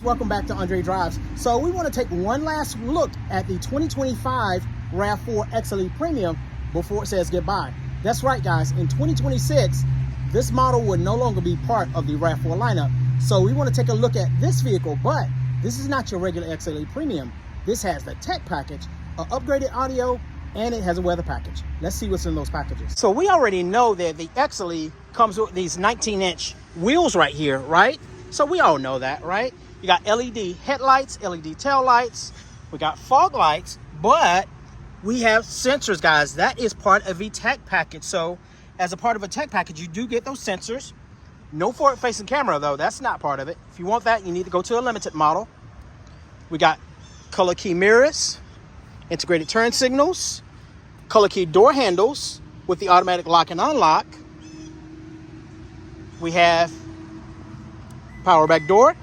Welcome back to Andre Drives. So we want to take one last look at the 2025 RAV4 XLE Premium before it says goodbye. That's right, guys. In 2026, this model will no longer be part of the RAV4 lineup. So we want to take a look at this vehicle, but this is not your regular XLE Premium. This has the tech package, upgraded audio, and it has a weather package. Let's see what's in those packages. So we already know that the XLE comes with these 19-inch wheels right here, right? So we all know that, right? You got LED headlights, LED tail lights, we got fog lights, but we have sensors, guys. That is part of the tech package. So as a part of a tech package, you do get those sensors. No forward-facing camera, though. That's not part of it. If you want that, you need to go to a limited model. We got color key mirrors, integrated turn signals, color key door handles with the automatic lock and unlock. We have power back door.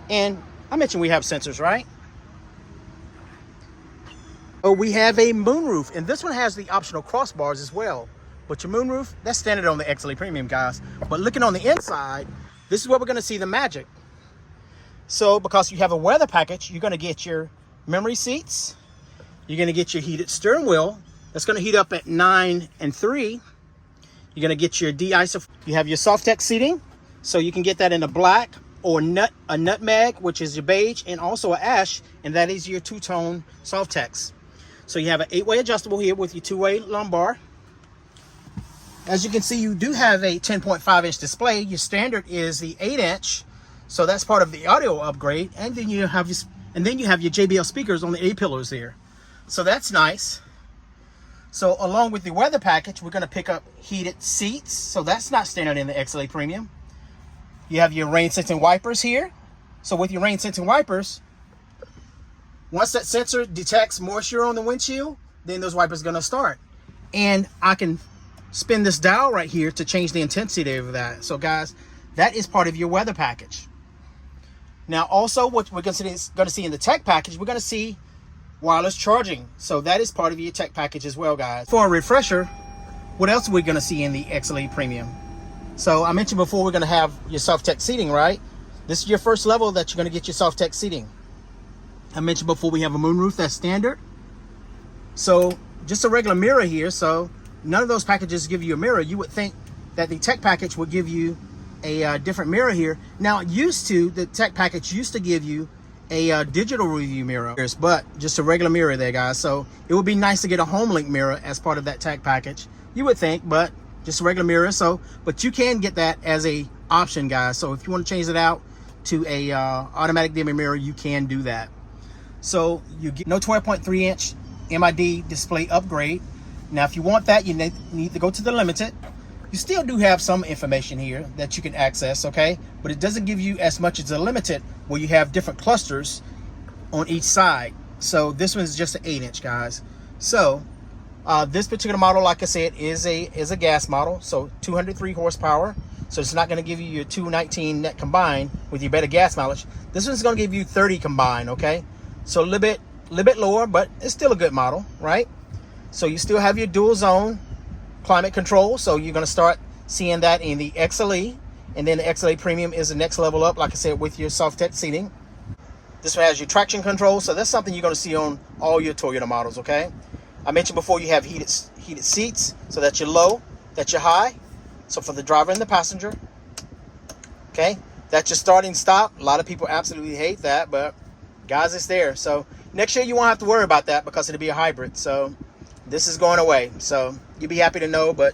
And I mentioned we have sensors, right? Oh, we have a moonroof, and this one has the optional crossbars as well. But your moonroof, that's standard on the XLE Premium, guys. But looking on the inside, this is where we're going to see the magic. So because you have a weather package, you're going to get your memory seats. You're going to get your heated steering wheel. That's going to heat up at 9 and 3. You're going to get your de-icer. You have your soft tech seating, so you can get that in a black or a nutmeg, which is your beige, and also a ash, and that is your two-tone soft text. So you have an 8-way adjustable here with your 2-way lumbar. As you can see, you do have a 10.5-inch display. Your standard is the 8-inch, so that's part of the audio upgrade. And then you have your JBL speakers on the A-pillars there. So that's nice. So along with the weather package, we're going to pick up heated seats. So that's not standard in the XLE Premium. You have your rain sensing wipers here. So with your rain sensing wipers, once that sensor detects moisture on the windshield, then those wipers are going to start. And I can spin this dial right here to change the intensity of that. So guys, that is part of your weather package. Now also what we're going to see in the tech package, we're going to see wireless charging. So that is part of your tech package as well, guys. For a refresher, what else are we going to see in the XLE Premium? So I mentioned before, we're going to have your soft tech seating, right? This is your first level that you're going to get your soft tech seating. I mentioned before we have a moonroof, that's standard. So just a regular mirror here. So none of those packages give you a mirror. You would think that the tech package would give you a different mirror here. Now the tech package used to give you a digital review mirror, but just a regular mirror there, guys. So it would be nice to get a home link mirror as part of that tech package, you would think, but just a regular mirror. So, but you can get that as a option, guys. So if you want to change it out to a automatic dimming mirror, you can do that. So you get no 12.3-inch MID display upgrade. Now, if you want that, you need to go to the limited. You still do have some information here that you can access, okay? But it doesn't give you as much as the limited, where you have different clusters on each side. So this one is just an 8-inch, guys. So this particular model, like I said, is a gas model, so 203 horsepower. So it's not going to give you your 219 net combined with your better gas mileage. This one's going to give you 30 combined, okay? So a little bit lower, but it's still a good model, right? So you still have your dual zone climate control. So you're going to start seeing that in the XLE, and then the XLE Premium is the next level up, like I said, with your soft tech seating. This one has your traction control, so that's something you're going to see on all your Toyota models, okay? I mentioned before you have heated seats, so that's your low, that's your high. So for the driver and the passenger, okay? That's your starting stop. A lot of people absolutely hate that, but guys, it's there. So next year you won't have to worry about that because it'll be a hybrid. So this is going away. So you'll be happy to know, but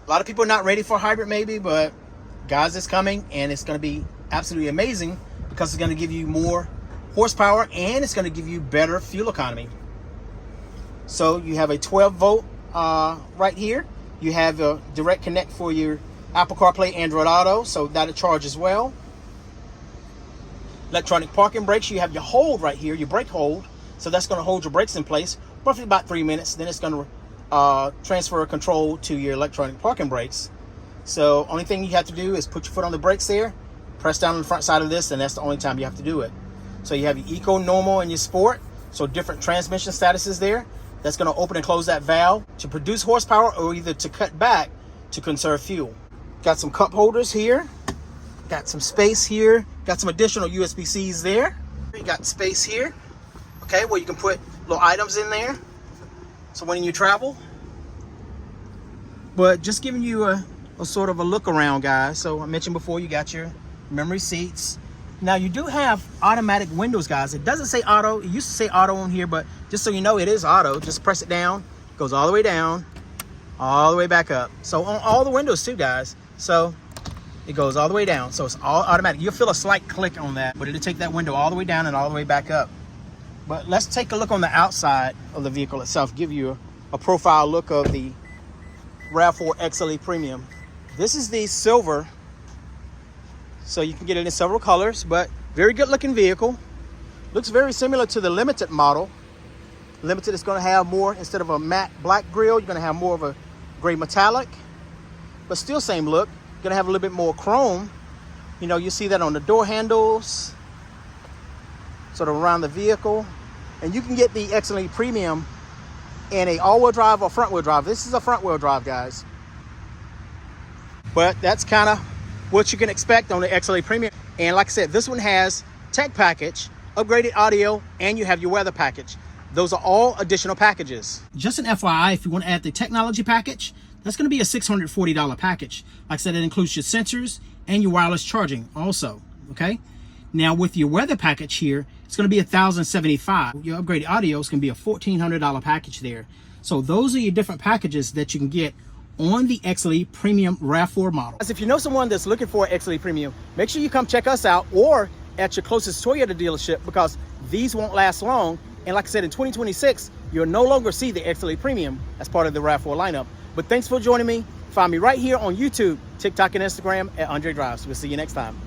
a lot of people are not ready for hybrid maybe, but guys, it's coming, and it's going to be absolutely amazing because it's going to give you more horsepower and it's going to give you better fuel economy. So you have a 12-volt right here. You have a direct connect for your Apple CarPlay, Android Auto, so that'll charge as well. Electronic parking brakes, you have your hold right here, your brake hold. So that's going to hold your brakes in place roughly about 3 minutes. Then it's going to transfer control to your electronic parking brakes. So only thing you have to do is put your foot on the brakes there, press down on the front side of this, and that's the only time you have to do it. So you have your Eco, Normal, and your Sport. So different transmission statuses there. That's going to open and close that valve to produce horsepower or either to cut back to conserve fuel. Got some cup holders here. Got some space here. Got some additional USB-Cs there. You got space here, okay, where you can put little items in there. So when you travel. But just giving you a sort of a look around, guys. So I mentioned before, you got your memory seats. Now you do have automatic windows, guys. It doesn't say auto. It used to say auto on here, but just so you know, it is auto. Just press it down. It goes all the way down, all the way back up. So on all the windows too, guys. So it goes all the way down. So it's all automatic. You'll feel a slight click on that, but it'll take that window all the way down and all the way back up. But let's take a look on the outside of the vehicle itself. Give you a profile look of the RAV4 XLE Premium. This is the silver. So you can get it in several colors, but very good looking vehicle. Looks very similar to the Limited model. Limited is going to have more, instead of a matte black grille, you're going to have more of a gray metallic, but still same look. You're going to have a little bit more chrome. You know, you see that on the door handles, sort of around the vehicle. And you can get the XLE Premium in a all-wheel drive or front-wheel drive. This is a front-wheel drive, guys. But that's kind of what you can expect on the XLE Premium. And like I said, this one has tech package, upgraded audio, and you have your weather package. Those are all additional packages. Just an FYI, if you want to add the technology package, that's going to be a $640 package. Like I said, it includes your sensors and your wireless charging also, okay? Now with your weather package here, it's going to be $1,075. Your upgraded audio is going to be a $1,400 package there. So those are your different packages that you can get on the XLE Premium RAV4 model. If you know someone that's looking for an XLE Premium, make sure you come check us out or at your closest Toyota dealership, because these won't last long. And like I said, in 2026, you'll no longer see the XLE Premium as part of the RAV4 lineup. But thanks for joining me. Find me right here on YouTube, TikTok, and Instagram at Andre Drives. We'll see you next time.